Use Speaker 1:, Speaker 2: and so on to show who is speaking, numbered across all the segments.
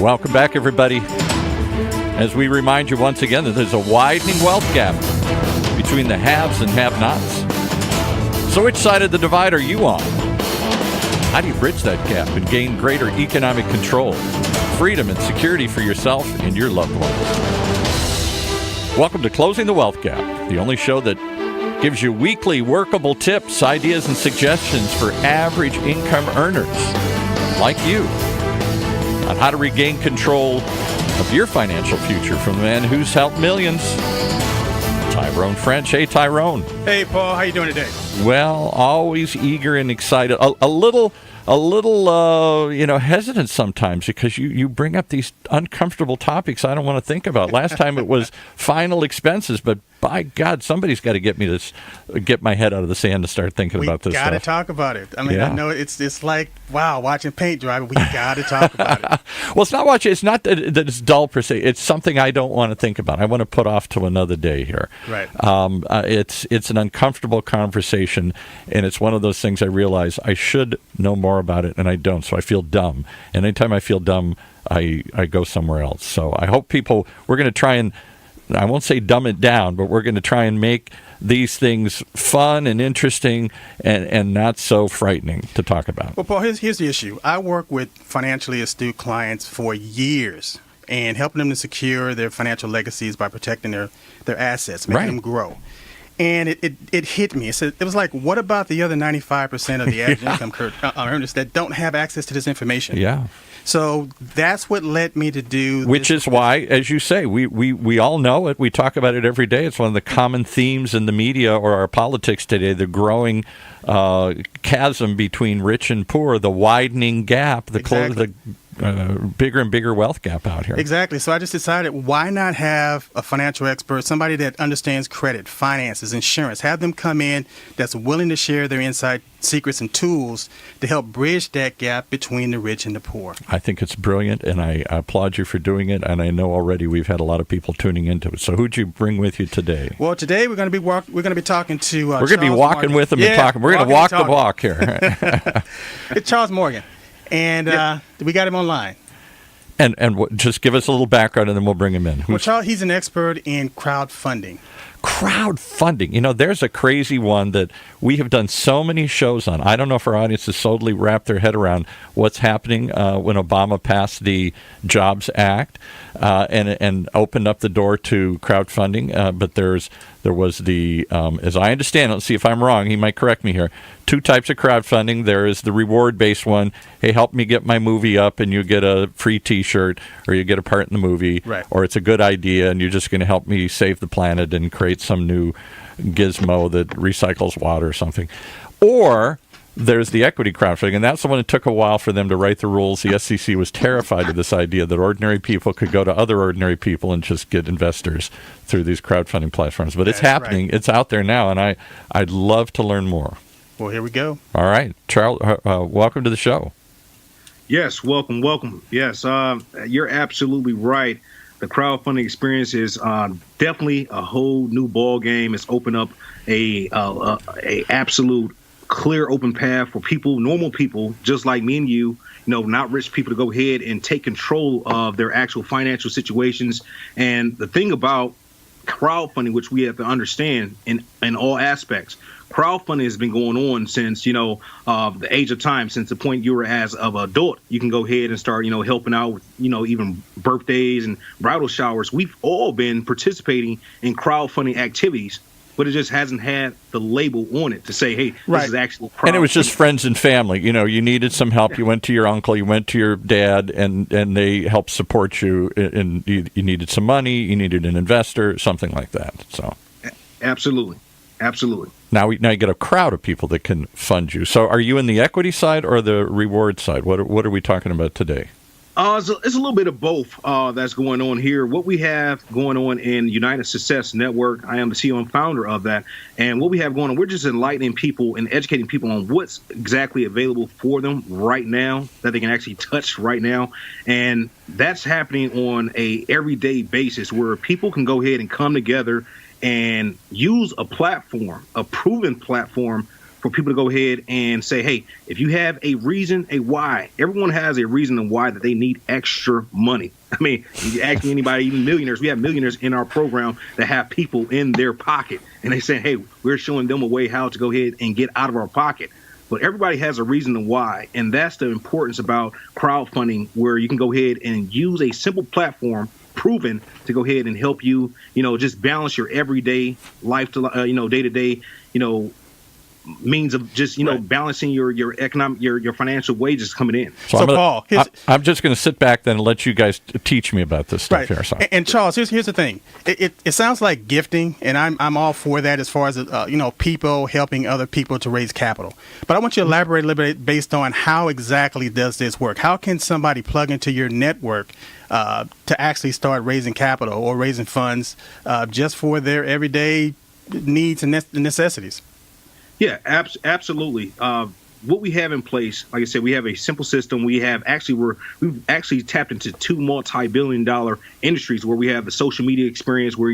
Speaker 1: Welcome back, everybody. As we remind you once again that there's a widening wealth gap between the haves and have-nots. So which side of the divide are you on? How do you bridge that gap and gain greater economic control, freedom, and security for yourself and your loved ones? Welcome to Closing the Wealth Gap, the only show that gives you weekly workable tips, ideas, and suggestions for average income earners like you on how to regain control of your financial future from the man who's helped millions, Tyrone French. Hey, Tyrone.
Speaker 2: Hey, Paul. How you doing today?
Speaker 1: Well, always eager and excited. A little, hesitant sometimes because you bring up these uncomfortable topics I don't want to think about. Last time it was final expenses, but by God, somebody's got to get me to get my head out of the sand to start thinking about this stuff.
Speaker 2: We got to talk about it. I mean, I know it's like, wow, watching paint dry, but we got to talk about it.
Speaker 1: Well, it's not that it's dull per se. It's something I don't want to think about. I want to put off to another day here.
Speaker 2: Right.
Speaker 1: It's an uncomfortable conversation, and it's one of those things I realize I should know more about it, and I don't, so I feel dumb. And anytime I feel dumb, I go somewhere else. So I hope we're going to try and, I won't say dumb it down, but we're going to try and make these things fun and interesting and not so frightening to talk about.
Speaker 2: Well, Paul, here's the issue. I work with financially astute clients for years and helping them to secure their financial legacies by protecting their assets, making them grow. And it hit me. It was like, what about the other 95% of the average income earners that don't have access to this information?
Speaker 1: Yeah.
Speaker 2: So that's what led me to do.
Speaker 1: Which is why, as you say, we all know it. We talk about it every day. It's one of the common themes in the media or our politics today, the growing chasm between rich and poor, the widening gap, the bigger and bigger wealth gap out here.
Speaker 2: Exactly. So I just decided, why not have a financial expert, somebody that understands credit, finances, insurance, have them come in that's willing to share their inside secrets and tools to help bridge that gap between the rich and the poor.
Speaker 1: I think it's brilliant, and I applaud you for doing it, and I know already we've had a lot of people tuning into it. So who'd you bring with you today?
Speaker 2: Well, today we're going to be talking to
Speaker 1: we're going to be walking with them and talking. We're going to walk the walk here.
Speaker 2: It's Charles Morgan. And we got him online.
Speaker 1: And just give us a little background, and then we'll bring him in.
Speaker 2: Well, Charles, he's an expert in crowdfunding.
Speaker 1: Crowdfunding. There's a crazy one that we have done so many shows on. I don't know if our audience has totally wrapped their head around what's happening when Obama passed the Jobs Act and opened up the door to crowdfunding. But there was the, as I understand it, let's see if I'm wrong, he might correct me here, two types of crowdfunding. There is the reward-based one. Hey, help me get my movie up, and you get a free T-shirt, or you get a part in the movie,
Speaker 2: right.
Speaker 1: Or it's a good idea, and you're just going to help me save the planet and create some new gizmo that recycles water or something. Or there's the equity crowdfunding, and that's the one that took a while for them to write the rules. The SEC was terrified of this idea that ordinary people could go to other ordinary people and just get investors through these crowdfunding platforms. But it's happening. Right. It's out there now, and I'd love to learn more.
Speaker 2: Well, here we go.
Speaker 1: All right. Charles, welcome to the show.
Speaker 3: Yes, welcome. Yes, you're absolutely right. The crowdfunding experience is definitely a whole new ball game. It's opened up a absolute clear open path for people, normal people, just like me and you, not rich people, to go ahead and take control of their actual financial situations. And the thing about crowdfunding, which we have to understand in all aspects, crowdfunding has been going on since, the age of time, since the point you were as of an adult. You can go ahead and start, helping out with, even birthdays and bridal showers. We've all been participating in crowdfunding activities, but it just hasn't had the label on it to say, hey, this is actually crowdfunding.
Speaker 1: And it was just friends and family. You needed some help. You went to your uncle, you went to your dad, and they helped support you. And you needed some money, you needed an investor, something like that. So,
Speaker 3: Absolutely.
Speaker 1: Now you get a crowd of people that can fund you. So are you in the equity side or the reward side? What are we talking about today?
Speaker 3: It's a little bit of both that's going on here. What we have going on in United Success Network, I am the CEO and founder of that. And what we have going on, we're just enlightening people and educating people on what's exactly available for them right now, that they can actually touch right now. And that's happening on a everyday basis where people can go ahead and come together and use a platform, a proven platform, for people to go ahead and say, hey, if you have a reason, a why, everyone has a reason and why that they need extra money. I mean, you ask anybody, even millionaires, we have millionaires in our program that have people in their pocket, and they say, hey, we're showing them a way how to go ahead and get out of our pocket. But everybody has a reason and why, and that's the importance about crowdfunding, where you can go ahead and use a simple platform proven to go ahead and help you, just balance your everyday life to, day-to-day, means of just
Speaker 2: right.
Speaker 3: balancing your economic your financial wages coming in.
Speaker 2: So Paul,
Speaker 1: I'm just going to sit back then and let you guys teach me about this stuff
Speaker 2: right.
Speaker 1: here. So.
Speaker 2: And Charles, here's the thing. It sounds like gifting, and I'm all for that as far as people helping other people to raise capital. But I want you to elaborate a little bit based on how exactly does this work? How can somebody plug into your network to actually start raising capital or raising funds just for their everyday needs and necessities?
Speaker 3: Yeah, absolutely. What we have in place, like I said, we have a simple system. We've actually tapped into two multi-billion-dollar industries where we have the social media experience, where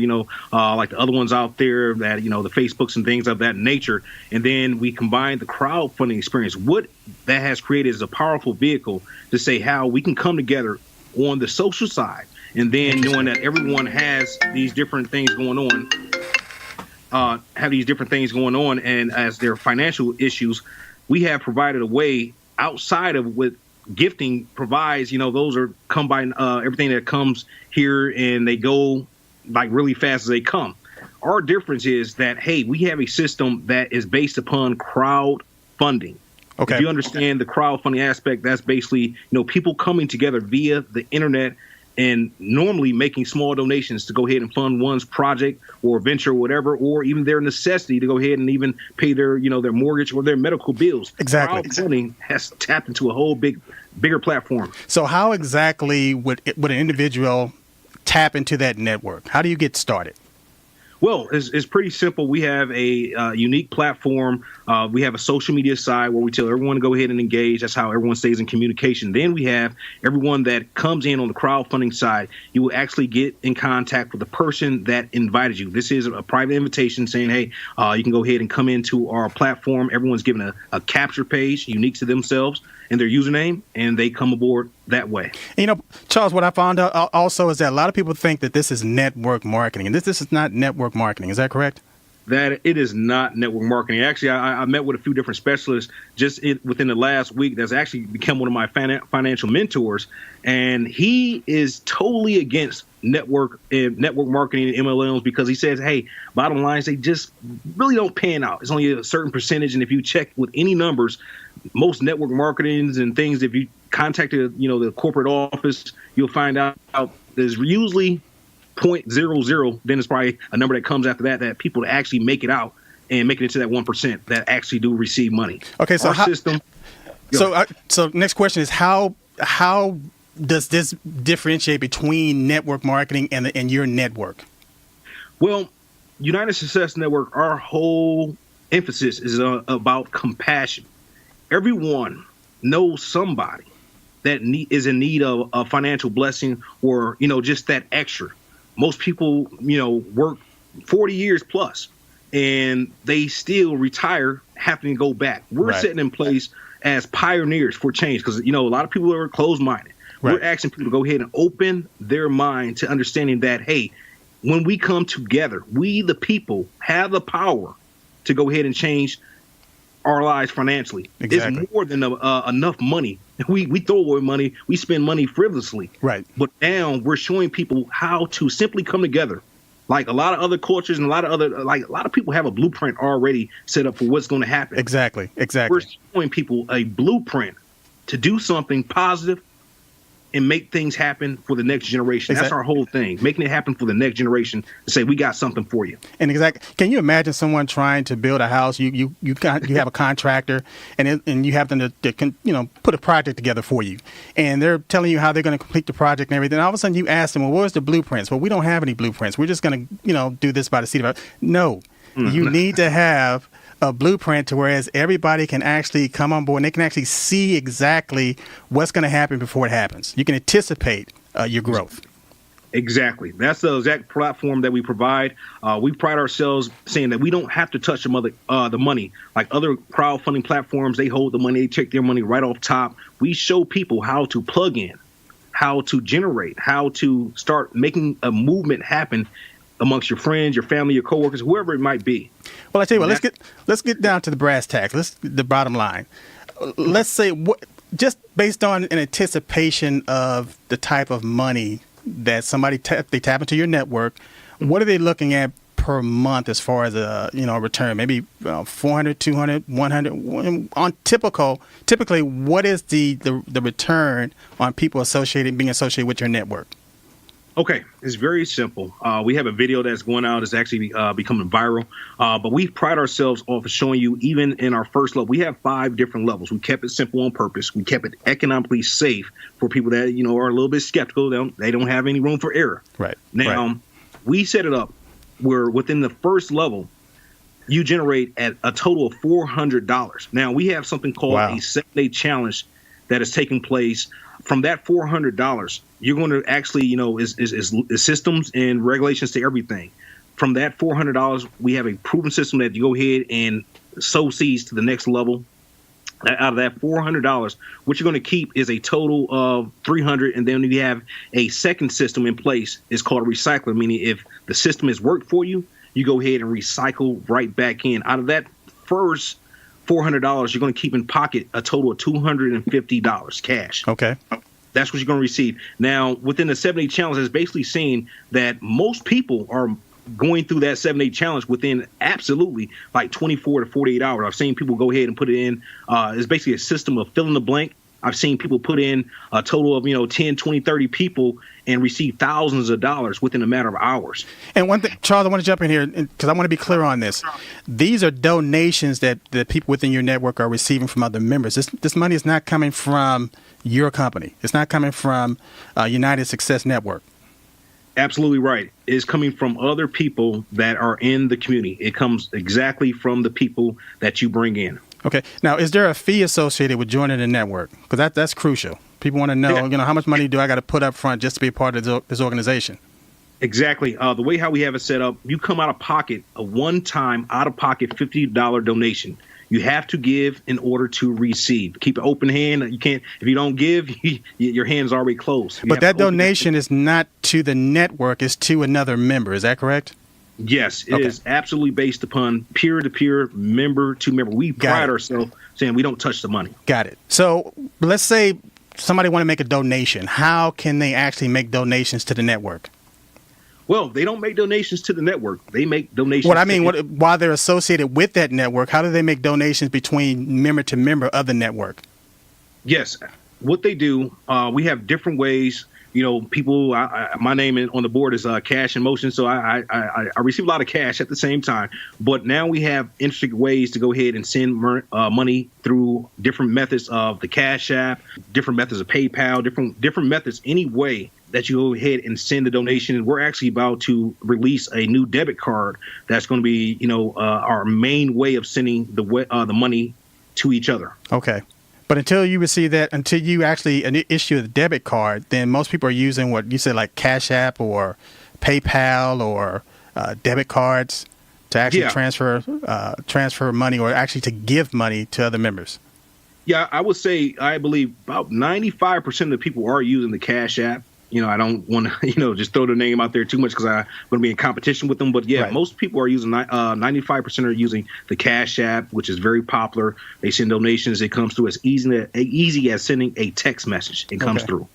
Speaker 3: like the other ones out there that the Facebooks and things of that nature, and then we combine the crowdfunding experience. What that has created is a powerful vehicle to say how we can come together on the social side, and then knowing that everyone has these different things going on. And as their financial issues, we have provided a way outside of what gifting provides. Those are come by everything that comes here, and they go like really fast as they come. Our difference is that, hey, we have a system that is based upon crowdfunding. Okay. If you understand the crowdfunding aspect, that's basically people coming together via the internet and normally making small donations to go ahead and fund one's project or venture or whatever, or even their necessity to go ahead and even pay their their mortgage or their medical bills.
Speaker 2: Exactly.
Speaker 3: Crowdfunding has tapped into a whole bigger platform.
Speaker 2: So how exactly would an individual tap into that network? How do you get started?
Speaker 3: Well, it's pretty simple. We have a unique platform. We have a social media side where we tell everyone to go ahead and engage. That's how everyone stays in communication. Then we have everyone that comes in on the crowdfunding side. You will actually get in contact with the person that invited you. This is a private invitation saying, hey, you can go ahead and come into our platform. Everyone's given a capture page unique to themselves and their username, and they come aboard that way.
Speaker 2: Charles, what I found out also is that a lot of people think that this is network marketing, and this is not network marketing. Is that correct?
Speaker 3: That it is not network marketing. Actually, I met with a few different specialists just within the last week that's actually become one of my financial mentors, and he is totally against network marketing and MLMs because he says, hey, bottom line is they just really don't pan out. It's only a certain percentage, and if you check with any numbers, most network marketings and things, if you contacted the corporate office, you'll find out there's usually 0.00, then it's probably a number that comes after that people actually make it out and make it into that 1% that actually do receive money.
Speaker 2: Okay, so so next question is how does this differentiate between network marketing and your network?
Speaker 3: Well, United Success Network, our whole emphasis is about compassion. Everyone knows somebody that is in need of a financial blessing or just that extra. Most people, work 40 years plus, and they still retire, having to go back. We're setting in place as pioneers for change because, a lot of people are closed-minded. Right. We're asking people to go ahead and open their mind to understanding that, hey, when we come together, we, the people, have the power to go ahead and change our lives financially.
Speaker 2: Exactly.
Speaker 3: It's more than enough money. We throw away money. We spend money frivolously.
Speaker 2: Right.
Speaker 3: But now we're showing people how to simply come together. Like a lot of other cultures and a lot of people have a blueprint already set up for what's going to happen.
Speaker 2: Exactly.
Speaker 3: We're showing people a blueprint to do something positive and make things happen for the next generation. That's our whole thing, making it happen for the next generation to say, we got something for you.
Speaker 2: And can you imagine someone trying to build a house? You have a contractor and you have them to put a project together for you. And they're telling you how they're going to complete the project and everything. And all of a sudden you ask them, well, where's the blueprints? Well, we don't have any blueprints. We're just going to, do this by the seat of our... No, you need to have a blueprint to whereas everybody can actually come on board and they can actually see exactly what's going to happen before it happens. You can anticipate your growth.
Speaker 3: Exactly. That's the exact platform that we provide. We pride ourselves saying that we don't have to touch the money. Like other crowdfunding platforms, they hold the money, they take their money right off top. We show people how to plug in, how to generate, how to start making a movement happen amongst your friends, your family, your coworkers, whoever it might be.
Speaker 2: Well, I tell you what, let's get down to the brass tacks. The bottom line. Let's say just based on an anticipation of the type of money that somebody they tap into your network, what are they looking at per month as far as a return? Maybe 400, 200, 100 on typically what is the return on people being associated with your network?
Speaker 3: Okay, it's very simple. We have a video that's going out. It's actually becoming viral. But we pride ourselves off of showing you, even in our first level, we have 5 different levels. We kept it simple on purpose. We kept it economically safe for people that, are a little bit skeptical. They don't have any room for error.
Speaker 2: Right.
Speaker 3: Now, we set it up where within the first level, you generate at a total of $400. Now, we have something called a 7-day challenge that is taking place. From that $400, you're going to actually, is systems and regulations to everything. From that $400, we have a proven system that you go ahead and sow seeds to the next level. Out of that $400, what you're going to keep is a total of $300, and then you have a second system in place. It's called a recycler, meaning if the system has worked for you, you go ahead and recycle right back in. Out of that first $400, you're going to keep in pocket a total of $250 cash.
Speaker 2: Okay.
Speaker 3: That's what you're going to receive. Now, within the 7-day challenge, it's basically saying that most people are going through that 7-day challenge within absolutely like 24 to 48 hours. I've seen people go ahead and put it in. It's basically a system of fill in the blank. I've seen people put in a total of, 10, 20, 30 people and receive thousands of dollars within a matter of hours.
Speaker 2: And one thing, Charles, I want to jump in here because I want to be clear on this. These are donations that the people within your network are receiving from other members. This money is not coming from your company. It's not coming from United Success Network.
Speaker 3: Absolutely right. It's coming from other people that are in the community. It comes exactly from the people that you bring in.
Speaker 2: Okay. Now, is there a fee associated with joining the network? Because that's crucial. People want to know, how much money do I got to put up front just to be a part of this organization?
Speaker 3: Exactly. The way how we have it set up, you come out of pocket, a one-time out-of-pocket $50 donation. You have to give in order to receive. Keep an open hand. You can't, if you don't give, your hand's already closed.
Speaker 2: But that donation is not to the network, it's to another member. Is that correct?
Speaker 3: Yes, it is absolutely based upon peer-to-peer, member-to-member. We pride ourselves saying we don't touch the money.
Speaker 2: Got it. So let's say somebody want to make a donation. How can they actually make donations to the network?
Speaker 3: Well, they don't make donations to the network. They make donations.
Speaker 2: While they're associated with that network, how do they make donations between member to member of the network?
Speaker 3: Yes. What they do, we have different ways. People, my name on the board is Cash in Motion, so I receive a lot of cash at the same time. But now we have interesting ways to go ahead and send money through different methods of the Cash App, different methods of PayPal, different methods, any way that you go ahead and send the donation. We're actually about to release a new debit card that's going to be, our main way of sending the money to each other. Okay.
Speaker 2: But until you actually issue the debit card, then most people are using what you said, like Cash App or PayPal or debit cards to actually transfer money or actually to give money to other members.
Speaker 3: Yeah, I would say I believe about 95% of the people are using the Cash App. I don't want to, just throw their name out there too much because I'm going to be in competition with them. But most people are using 95% are using the Cash App, which is very popular. They send donations. It comes through as easy as sending a text message. It comes through.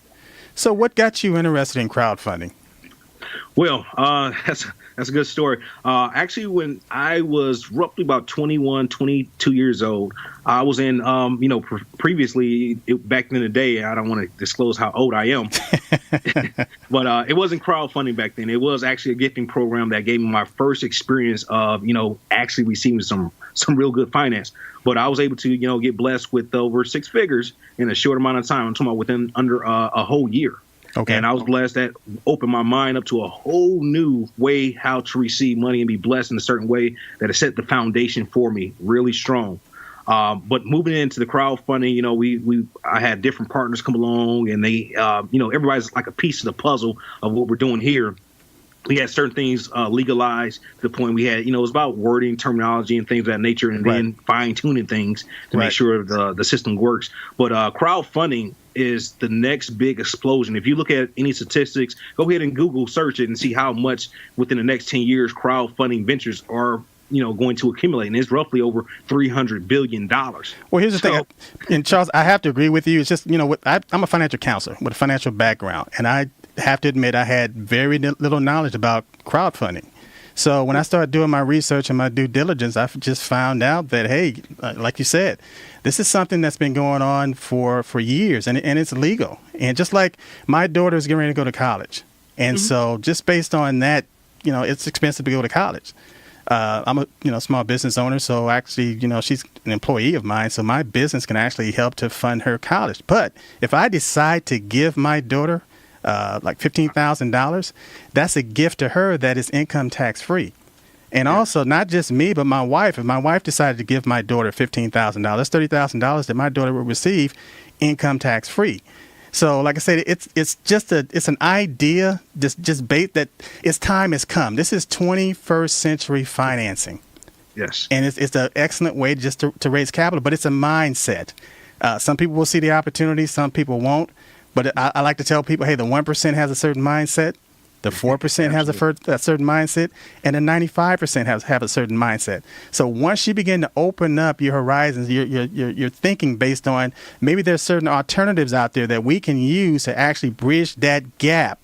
Speaker 2: So what got you interested in crowdfunding?
Speaker 3: Well, that's a good story. Actually, when I was roughly about 21, 22 years old, I was in, previously, back in the day, I don't want to disclose how old I am, but it wasn't crowdfunding back then. It was actually a gifting program that gave me my first experience of, actually receiving some real good finance. But I was able to, get blessed with over 6 figures in a short amount of time. I'm talking about within under a whole year. Okay. And I was blessed that opened my mind up to a whole new way how to receive money and be blessed in a certain way that has set the foundation for me really strong. But moving into the crowdfunding, I had different partners come along, and they, everybody's like a piece of the puzzle of what we're doing here. We had certain things legalized to the point we had, it was about wording, terminology, and things of that nature, and then fine tuning things to make sure the system works. But crowdfunding is the next big explosion. If you look at any statistics, go ahead and Google search it and see how much within the next 10 years crowdfunding ventures are going to accumulate, and it's roughly over $300 billion.
Speaker 2: Well, here's the thing, and Charles, I have to agree with you. It's just, I'm a financial counselor with a financial background, and I have to admit I had very little knowledge about crowdfunding. So when I started doing my research and my due diligence, I just found out that, hey, like you said, this is something that's been going on for years, and it's legal. And just like my daughter's getting ready to go to college, and so just based on that, it's expensive to go to college. I'm a small business owner, so actually, she's an employee of mine, so my business can actually help to fund her college. But if I decide to give my daughter like $15,000, that's a gift to her that is income tax free. And also, not just me, but my wife. If my wife decided to give my daughter $15,000, that's $30,000 that my daughter will receive income tax free. So, like I said, it's an idea, just bait that its time has come. This is 21st century financing.
Speaker 3: Yes. And
Speaker 2: it's an excellent way just to raise capital, but it's a mindset. Some people will see the opportunity, some people won't. But I like to tell people, hey, the 1% has a certain mindset, the 4% has a certain mindset, and the 95% have a certain mindset. So once you begin to open up your horizons, your thinking based on maybe there's certain alternatives out there that we can use to actually bridge that gap.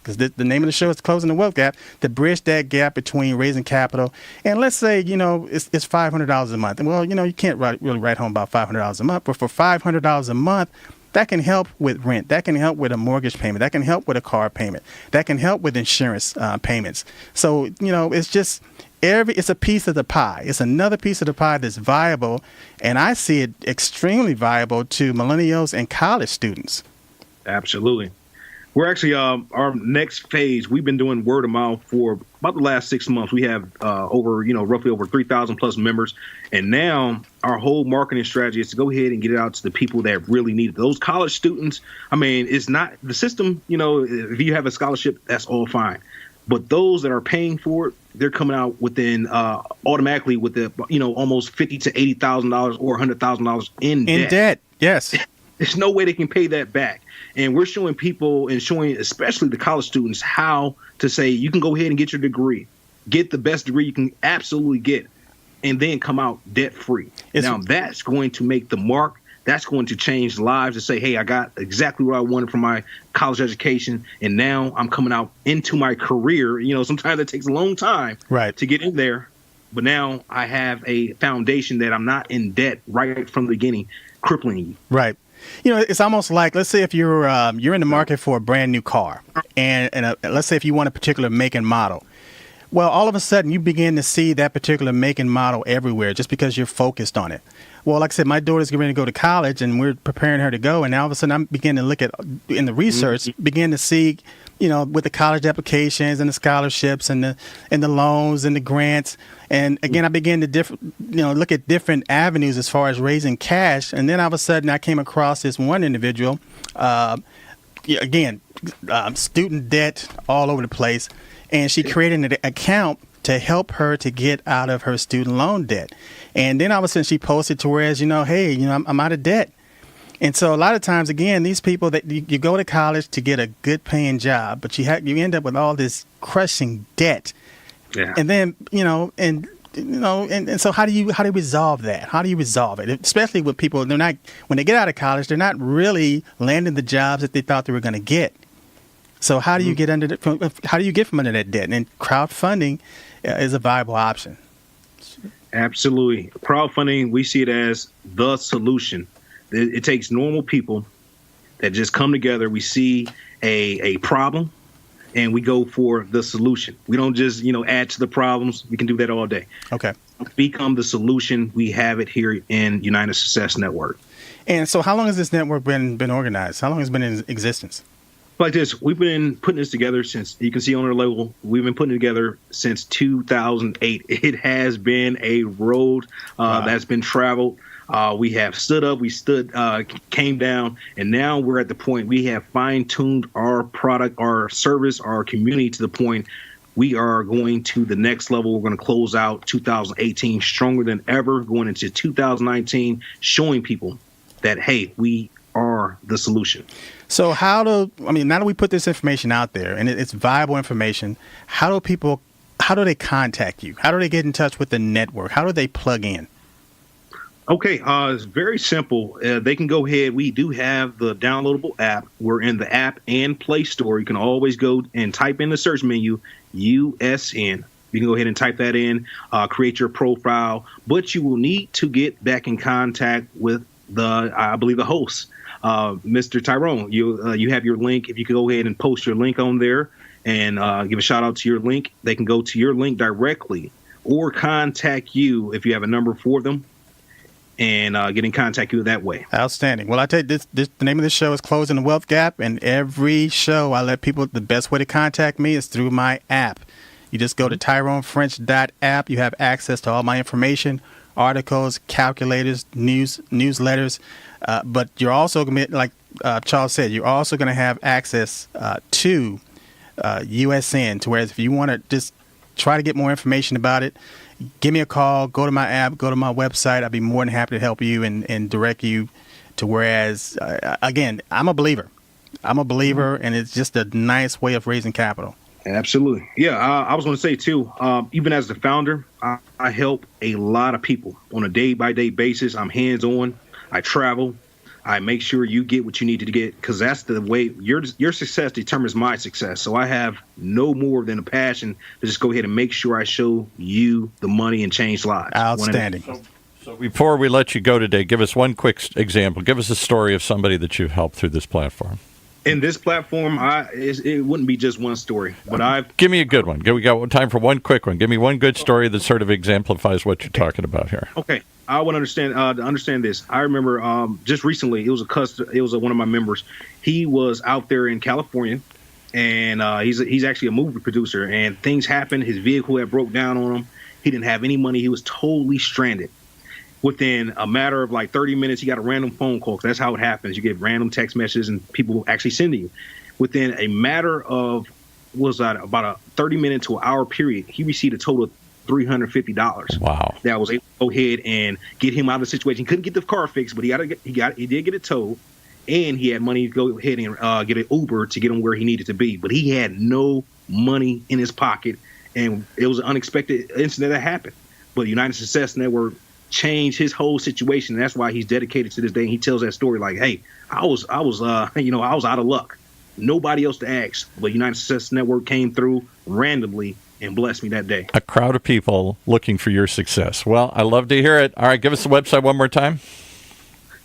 Speaker 2: Because the name of the show is Closing the Wealth Gap, to bridge that gap between raising capital. And let's say, it's $500 a month. And well, you can't really write home about $500 a month, but for $500 a month, that can help with rent. That can help with a mortgage payment. That can help with a car payment. That can help with insurance payments. So, it's just it's a piece of the pie. It's another piece of the pie that's viable. And I see it extremely viable to millennials and college students.
Speaker 3: Absolutely. We're actually our next phase. We've been doing word of mouth for about the last 6 months. We have roughly over 3,000 plus members, and now our whole marketing strategy is to go ahead and get it out to the people that really need it. Those college students. I mean, it's not the system. If you have a scholarship, that's all fine. But those that are paying for it, they're coming out within automatically with the almost $50,000 to $80,000 or $100,000 in debt.
Speaker 2: In debt, yes.
Speaker 3: There's no way they can pay that back. And we're showing people and showing especially the college students how to say you can go ahead and get your degree, get the best degree you can absolutely get, and then come out debt free. Now that's going to make the mark. That's going to change lives to say, hey, I got exactly what I wanted from my college education, and now I'm coming out into my career. Sometimes it takes a long time to get in there, but now I have a foundation that I'm not in debt right from the beginning, crippling you.
Speaker 2: Right. It's almost like, let's say if you're in the market for a brand new car, and let's say if you want a particular make and model. Well, all of a sudden you begin to see that particular make and model everywhere just because you're focused on it. Well, like I said, my daughter's getting ready to go to college, and we're preparing her to go. And now all of a sudden I'm beginning to look at, in the research, begin to see, with the college applications and the scholarships and the loans and the grants. And again, I began to look at different avenues as far as raising cash. And then all of a sudden I came across this one individual, student debt all over the place. And she created an account to help her to get out of her student loan debt. And then all of a sudden she posted to whereas, hey, I'm out of debt. And so a lot of times, again, these people that you go to college to get a good paying job, but you end up with all this crushing debt. Yeah. And then, and so how do you resolve that? How do you resolve it? Especially with people, when they get out of college, they're not really landing the jobs that they thought they were going to get. So how do you get from under that debt? And crowdfunding is a viable option.
Speaker 3: Absolutely. Crowdfunding, we see it as the solution. It takes normal people that just come together. We see a problem and we go for the solution. We don't just, add to the problems. We can do that all day.
Speaker 2: Okay.
Speaker 3: Become the solution. We have it here in United Success Network.
Speaker 2: And so how long has this network been organized? How long has it been in existence?
Speaker 3: Like this, we've been putting this together since, you can see on our logo, we've been putting it together since 2008. It has been a road that's been traveled. We have stood up, came down, and now we're at the point we have fine-tuned our product, our service, our community to the point we are going to the next level. We're going to close out 2018 stronger than ever, going into 2019, showing people that, hey, we are the solution.
Speaker 2: So now that we put this information out there and it's viable information, how do they contact you? How do they get in touch with the network? How do they plug in?
Speaker 3: Okay, it's very simple. They can go ahead. We do have the downloadable app. We're in the app and Play Store. You can always go and type in the search menu, USN. You can go ahead and type that in, create your profile, but you will need to get back in contact with the host, Mr. Tyrone. You have your link. If you could go ahead and post your link on there and give a shout out to your link, they can go to your link directly or contact you if you have a number for them, and get in contact with you that way.
Speaker 2: Outstanding. Well, I tell you, the name of this show is Closing the Wealth Gap, and every show I let people, the best way to contact me is through my app. You just go to TyroneFrench.app. You have access to all my information, articles, calculators, newsletters, but you're also going to, like Charles said, you're also going to have access to USN, to whereas if you want to just try to get more information about it, give me a call, go to my app, go to my website. I'd be more than happy to help you and direct you to whereas, again, I'm a believer, and it's just a nice way of raising capital.
Speaker 3: Absolutely. Yeah, I was going to say, too, even as the founder, I help a lot of people on a day-by-day basis. I'm hands-on. I travel. I make sure you get what you need to get, because that's the way your success determines my success. So I have no more than a passion to just go ahead and make sure I show you the money and change lives.
Speaker 2: Outstanding.
Speaker 1: So before we let you go today, give us one quick example. Give us a story of somebody that you've helped through this platform.
Speaker 3: In this platform, it wouldn't be just one story, but
Speaker 1: give me a good one. We got time for one quick one. Give me one good story that sort of exemplifies what you're talking about here.
Speaker 3: Okay, I would understand. To understand this, I remember just recently it was one of my members. He was out there in California, and he's actually a movie producer. And things happened. His vehicle had broke down on him. He didn't have any money. He was totally stranded. Within a matter of like 30 minutes, he got a random phone call. 'Cause that's how it happens. You get random text messages and people actually send you. Within a matter of, about a 30-minute to an hour period, he received a total of $350.
Speaker 1: Wow.
Speaker 3: That was able to go ahead and get him out of the situation. He couldn't get the car fixed, but he did get it towed, and he had money to go ahead and get an Uber to get him where he needed to be. But he had no money in his pocket, and it was an unexpected incident that happened. But United Success Network changed his whole situation. And that's why he's dedicated to this day. And he tells that story like, hey, I was out of luck. Nobody else to ask, but United Success Network came through randomly and blessed me that day.
Speaker 1: A crowd of people looking for your success. Well, I love to hear it. All right, give us the website one more time.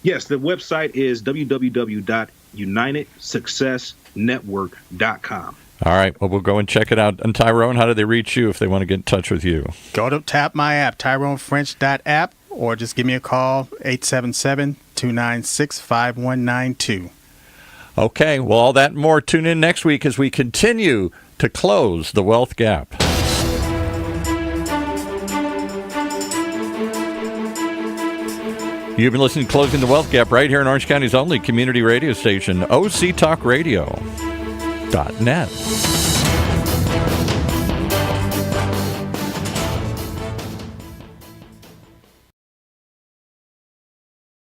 Speaker 3: Yes, the website is www.unitedsuccessnetwork.com.
Speaker 1: All right, well, we'll go and check it out. And Tyrone, how do they reach you if they want to get in touch with you?
Speaker 2: Go to tap my app, TyroneFrench.app, or just give me a call, 877-296-5192.
Speaker 1: Okay, well, all that and more. Tune in next week as we continue to close the wealth gap. You've been listening to Closing the Wealth Gap right here in Orange County's only community radio station, OCTalkRadio.net.